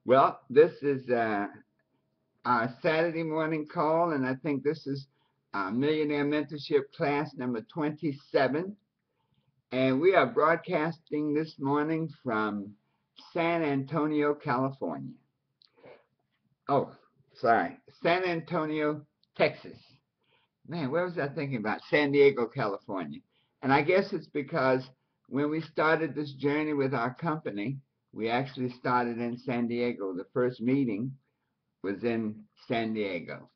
Well, this is our Saturday morning call, and I think this is Millionaire Mentorship class number 27. And we are broadcasting this morning from San Antonio, California. Oh, sorry, San Antonio, Texas. Man, where was I thinking about? San Diego, California. And I guess it's because when we started this journey with our company, we actually started in San Diego. The first meeting was in San Diego.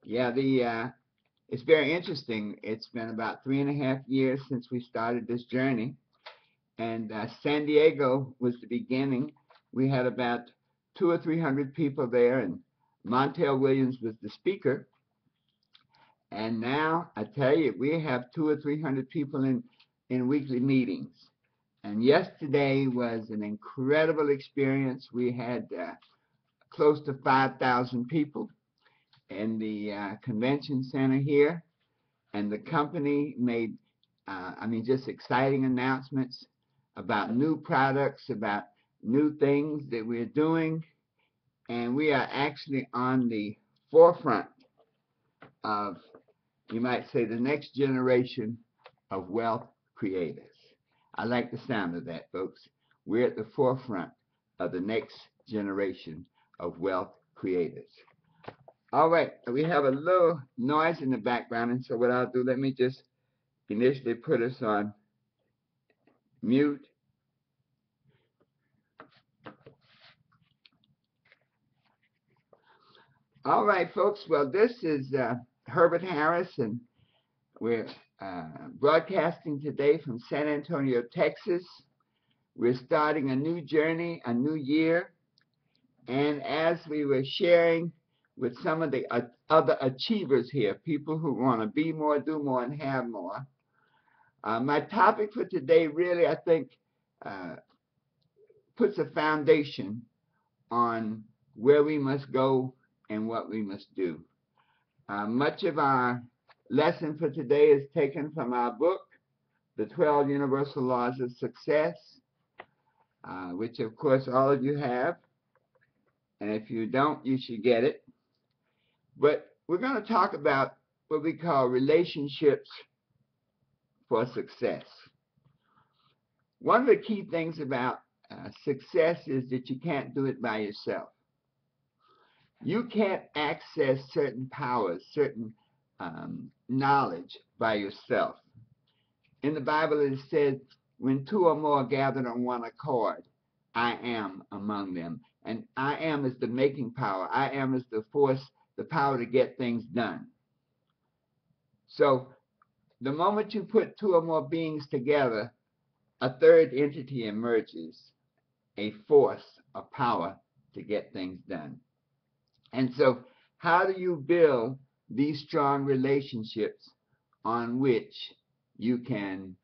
Yeah, it's very interesting. It's been about 3.5 years since we started this journey, and San Diego was the beginning. We had about 200 or 300 people there, and Montel Williams was the speaker. And now I tell you, we have 200 or 300 people in weekly meetings. And yesterday was an incredible experience. We had close to 5,000 people in the convention center here, and the company made, just exciting announcements about new products, about new things that we're doing, and we are actually on the forefront of, you might say, the next generation of wealth creators. I like the sound of that, folks. We're at the forefront of the next generation of wealth creators. All right, we have a little noise in the background, and so what I'll do, let me just initially put us on mute. All right, folks, well, this is Herbert Harris, and we're broadcasting today from San Antonio, Texas. We're starting a new journey, a new year, and as we were sharing with some of the other achievers here, people who want to be more, do more, and have more. My topic for today really, I think, puts a foundation on where we must go and what we must do. Much of our lesson for today is taken from our book, The 12 Universal Laws of Success, which of course all of you have. And if you don't, you should get it. But we're going to talk about what we call relationships for success. One of the key things about success is that you can't do it by yourself. You can't access certain powers, certain knowledge by yourself. In the Bible it says, when two or more are gathered on one accord, I am among them. And I am is the making power. I am is the force, the power to get things done. So the moment you put two or more beings together, a third entity emerges, a force, a power to get things done. And so how do you build these strong relationships on which can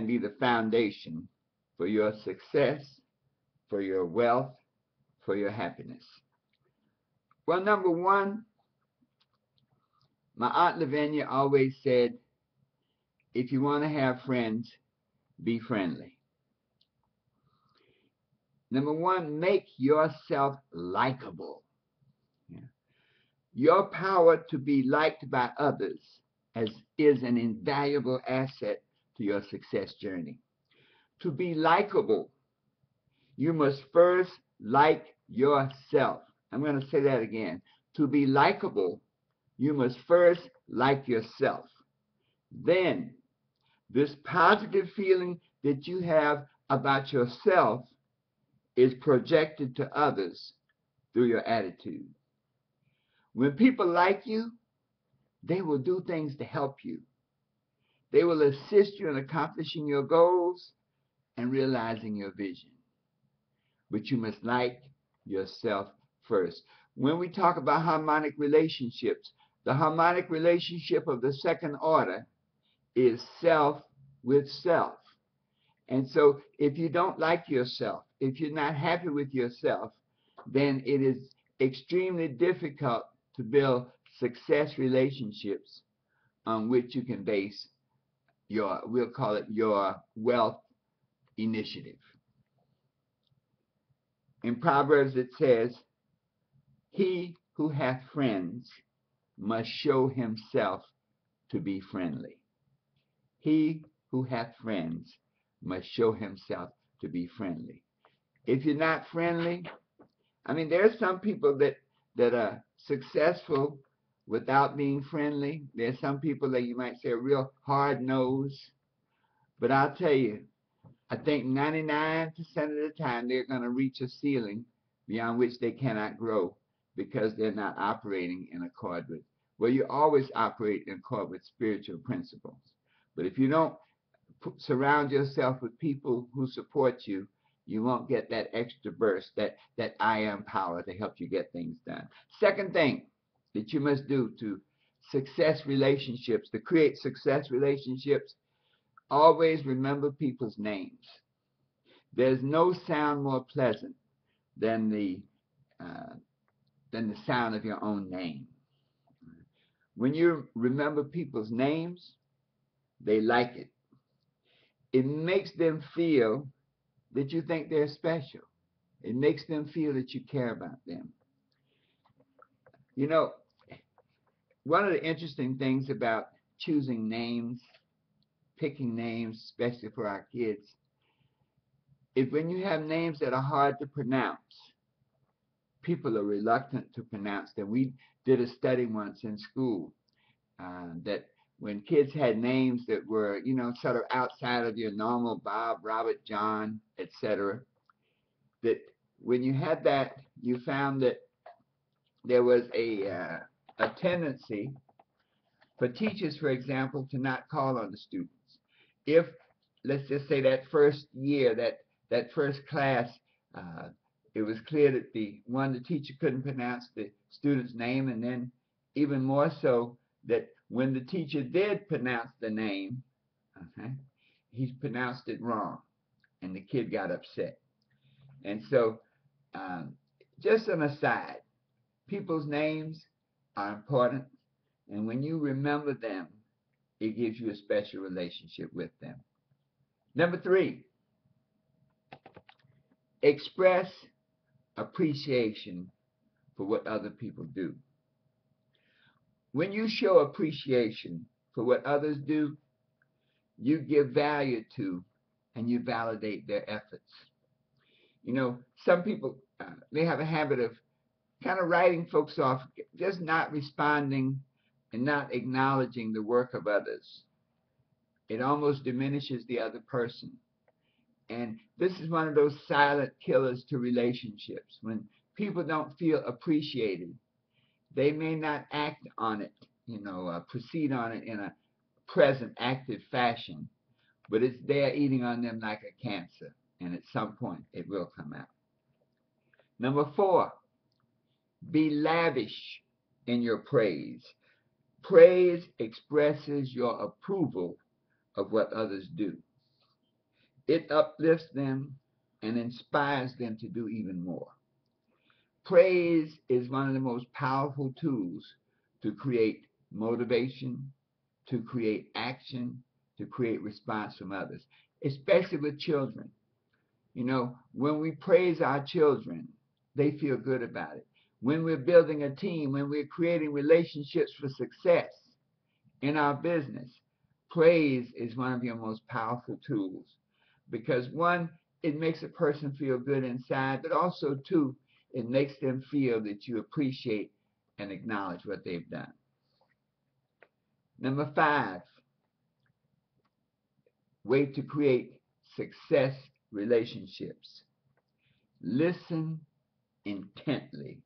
be the foundation for your success, for your wealth, for your happiness? Well, number one, my Aunt Lavinia always said, if you want to have friends, be friendly. Number one, make yourself likable. Your power to be liked by others is an invaluable asset to your success journey. To be likable, you must first like yourself. I'm going to say that again. To be likable, you must first like yourself. Then, this positive feeling that you have about yourself is projected to others through your attitude. When people like you, they will do things to help you. They will assist you in accomplishing your goals and realizing your vision. But you must like yourself first. When we talk about harmonic relationships, the harmonic relationship of the second order is self with self. And so if you don't like yourself, if you're not happy with yourself, then it is extremely difficult to build success relationships on which you can base we'll call it your wealth initiative. In Proverbs it says, he who hath friends must show himself to be friendly. He who hath friends must show himself to be friendly. If you're not friendly, I mean, there are some people that are successful without being friendly. There's some people that you might say are real hard nosed. But I'll tell you, I think 99% of the time they're going to reach a ceiling beyond which they cannot grow because they're not operating in accord with. Well, you always operate in accord with spiritual principles. But if you don't surround yourself with people who support you, you won't get that extra burst, that I am power to help you get things done. Second thing that you must do to create success relationships, always remember people's names. There's no sound more pleasant than the sound of your own name. When you remember people's names, they like it. It makes them feel that you think they're special. It makes them feel that you care about them. You know, one of the interesting things about choosing names, picking names, especially for our kids, is when you have names that are hard to pronounce, people are reluctant to pronounce them. We did a study once in school that when kids had names that were, sort of outside of your normal Bob, Robert, John, etc., that when you had that, you found that there was a tendency for teachers, for example, to not call on the students. If, let's just say, that first year, that first class, it was clear that the teacher couldn't pronounce the student's name, and then even more so that when the teacher did pronounce the name, okay, he pronounced it wrong, and the kid got upset. And so, just an aside, people's names are important, and when you remember them, it gives you a special relationship with them. Number 3, express appreciation for what other people do. When you show appreciation for what others do, you give value to and you validate their efforts. Some people, they have a habit of kind of writing folks off, just not responding and not acknowledging the work of others. It almost diminishes the other person. And this is one of those silent killers to relationships. When people don't feel appreciated, they may not act on it, proceed on it in a present, active fashion, but it's there eating on them like a cancer, and at some point it will come out. Number 4, be lavish in your praise. Praise expresses your approval of what others do. It uplifts them and inspires them to do even more. Praise is one of the most powerful tools to create motivation, to create action, to create response from others, especially with children. When we praise our children, they feel good about it. When we're building a team, when we're creating relationships for success in our business, praise is one of your most powerful tools because, one, it makes a person feel good inside, but also, two, it makes them feel that you appreciate and acknowledge what they've done. Number 5, way to create success relationships. Listen intently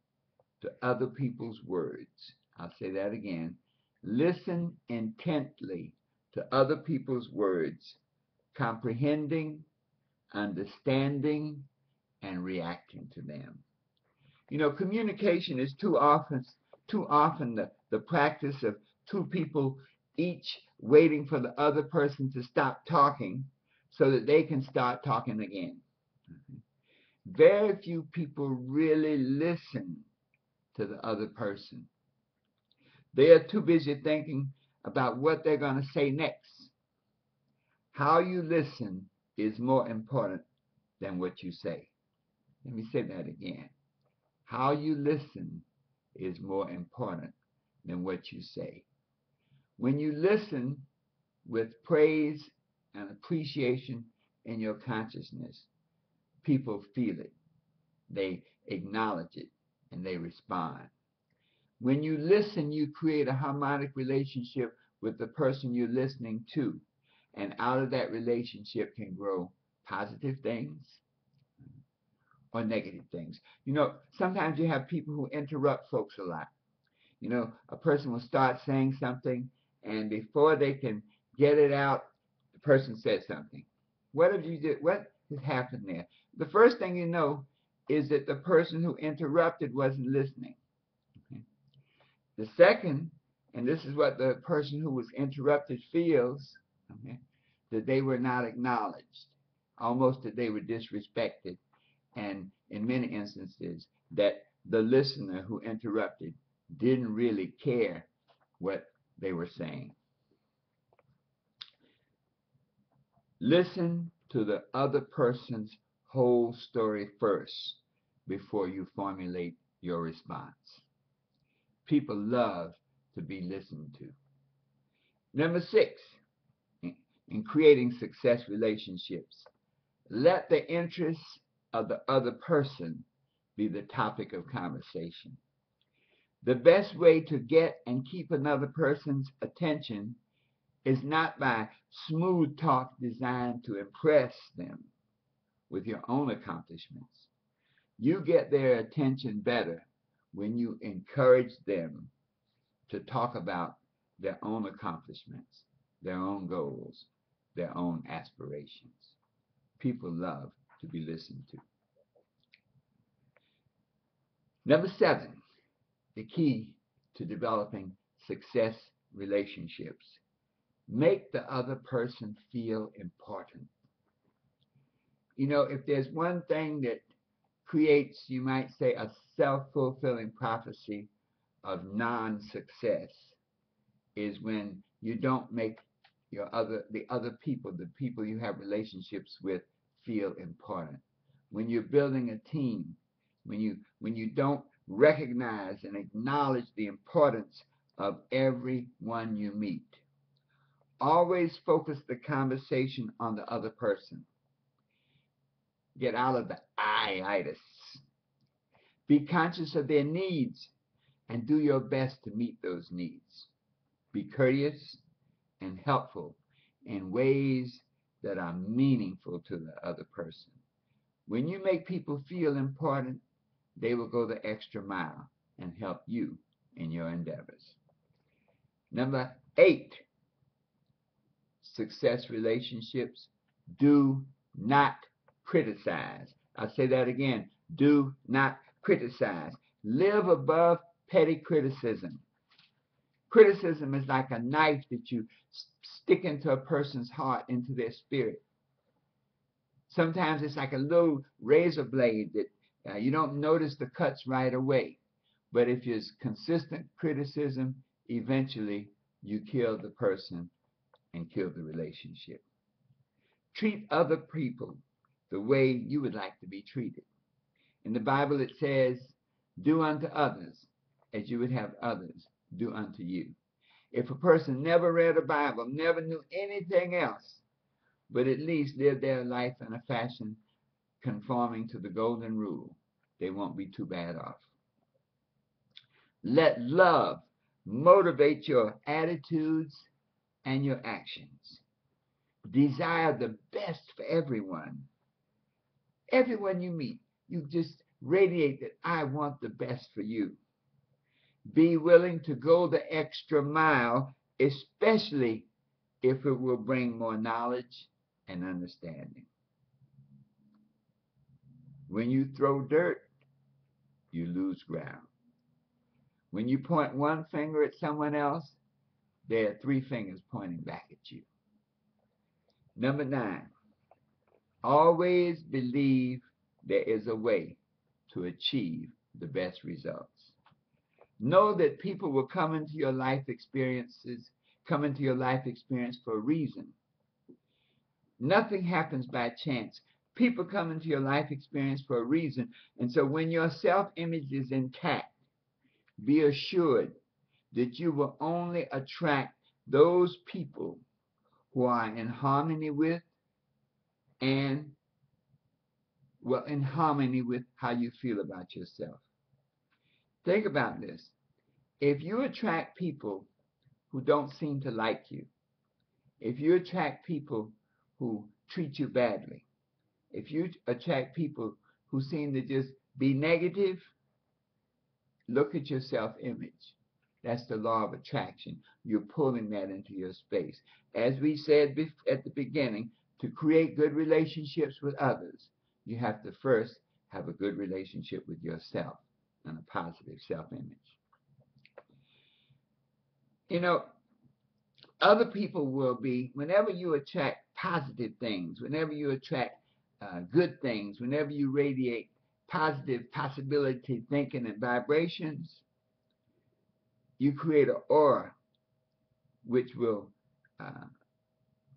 to other people's words. I'll say that again. Listen intently to other people's words, comprehending, understanding, and reacting to them. Communication is too often the practice of two people each waiting for the other person to stop talking so that they can start talking again. Very few people really listen to the other person. They are too busy thinking about what they're going to say next. How you listen is more important than what you say. Let me say that again. How you listen is more important than what you say. When you listen with praise and appreciation in your consciousness, people feel it, they acknowledge it, and they respond. When you listen, you create a harmonic relationship with the person you're listening to, and out of that relationship can grow positive things or negative things. Sometimes you have people who interrupt folks a lot. A person will start saying something, and before they can get it out, the person said something. What have you did? What has happened there? The first thing you know is that the person who interrupted wasn't listening. Okay? The second, and this is what the person who was interrupted feels, okay, that they were not acknowledged, almost that they were disrespected, and in many instances that the listener who interrupted didn't really care what they were saying. Listen to the other person's whole story first before you formulate your response. People love to be listened to. Number 6, in creating success relationships, let the interests of the other person be the topic of conversation. The best way to get and keep another person's attention is not by smooth talk designed to impress them with your own accomplishments. You get their attention better when you encourage them to talk about their own accomplishments, their own goals, their own aspirations. People love to be listened to. Number 7, the key to developing success relationships. Make the other person feel important. If there's one thing that creates, you might say, a self-fulfilling prophecy of non-success, is when you don't make the other people, the people you have relationships with, feel important. When you're building a team, when you don't recognize and acknowledge the importance of everyone you meet. Always focus the conversation on the other person. Get out of the I-itis. Be conscious of their needs and do your best to meet those needs. Be courteous and helpful in ways that are meaningful to the other person. When you make people feel important, they will go the extra mile and help you in your endeavors. Number 8, success relationships. Do not criticize. I'll say that again. Do not criticize. Live above petty criticism. Criticism is like a knife that you stick into a person's heart, into their spirit. Sometimes it's like a little razor blade that you don't notice the cuts right away. But if it's consistent criticism, eventually you kill the person and kill the relationship. Treat other people the way you would like to be treated. In the Bible it says, do unto others as you would have others do unto you. If a person never read a Bible, never knew anything else, but at least lived their life in a fashion conforming to the golden rule, they won't be too bad off. Let love motivate your attitudes and your actions. Desire the best for everyone. Everyone you meet, you just radiate that I want the best for you. Be willing to go the extra mile, especially if it will bring more knowledge and understanding. When you throw dirt, you lose ground. When you point one finger at someone else, there are 3 fingers pointing back at you. Number 9, always believe there is a way to achieve the best results. Know that people will come into your life experience for a reason. Nothing happens by chance. People come into your life experience for a reason. And so when your self-image is intact, be assured that you will only attract those people who are in harmony with and in harmony with how you feel about yourself. Think about this. If you attract people who don't seem to like you, if you attract people who treat you badly, if you attract people who seem to just be negative, look at your self-image. That's the law of attraction. You're pulling that into your space. As we said at the beginning, to create good relationships with others, you have to first have a good relationship with yourself and a positive self-image. You know, other people will be, whenever you attract positive things, whenever you attract good things, whenever you radiate positive possibility thinking and vibrations, you create an aura which will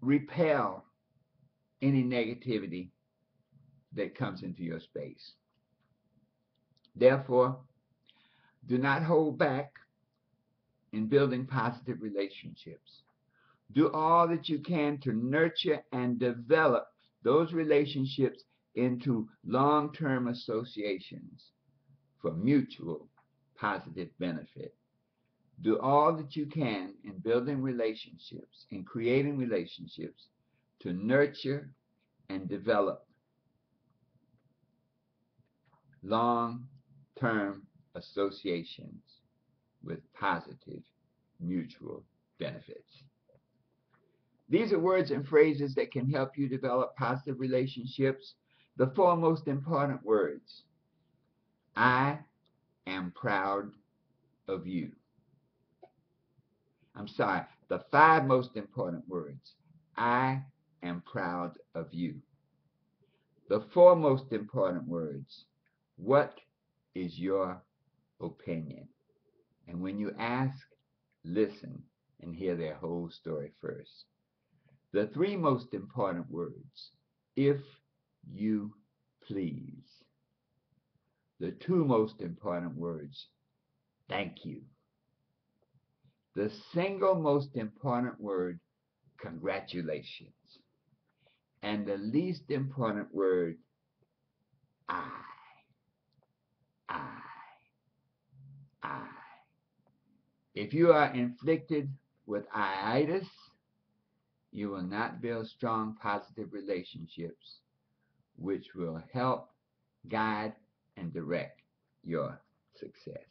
repel any negativity that comes into your space. Therefore, do not hold back in building positive relationships. Do all that you can to nurture and develop those relationships into long-term associations for mutual positive benefit. Do all that you can in building relationships, in creating relationships to nurture and develop long-term associations with positive mutual benefits. These are words and phrases that can help you develop positive relationships. The four most important words: I am proud of you. I'm sorry, the five most important words: I am proud of you. The four most important words: what is your opinion? And when you ask, listen and hear their whole story first. The three most important words: if you please. The two most important words: thank you. The single most important word: congratulations. And the least important word: I. I. I. If you are inflicted with iitis, you will not build strong, positive relationships, which will help guide and direct your success.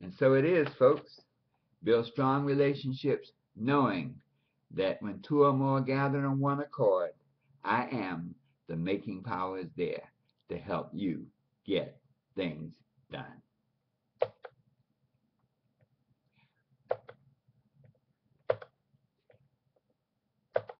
And so it is, folks. Build strong relationships knowing that when two or more gather on one accord, I am the making power is there to help you get things done.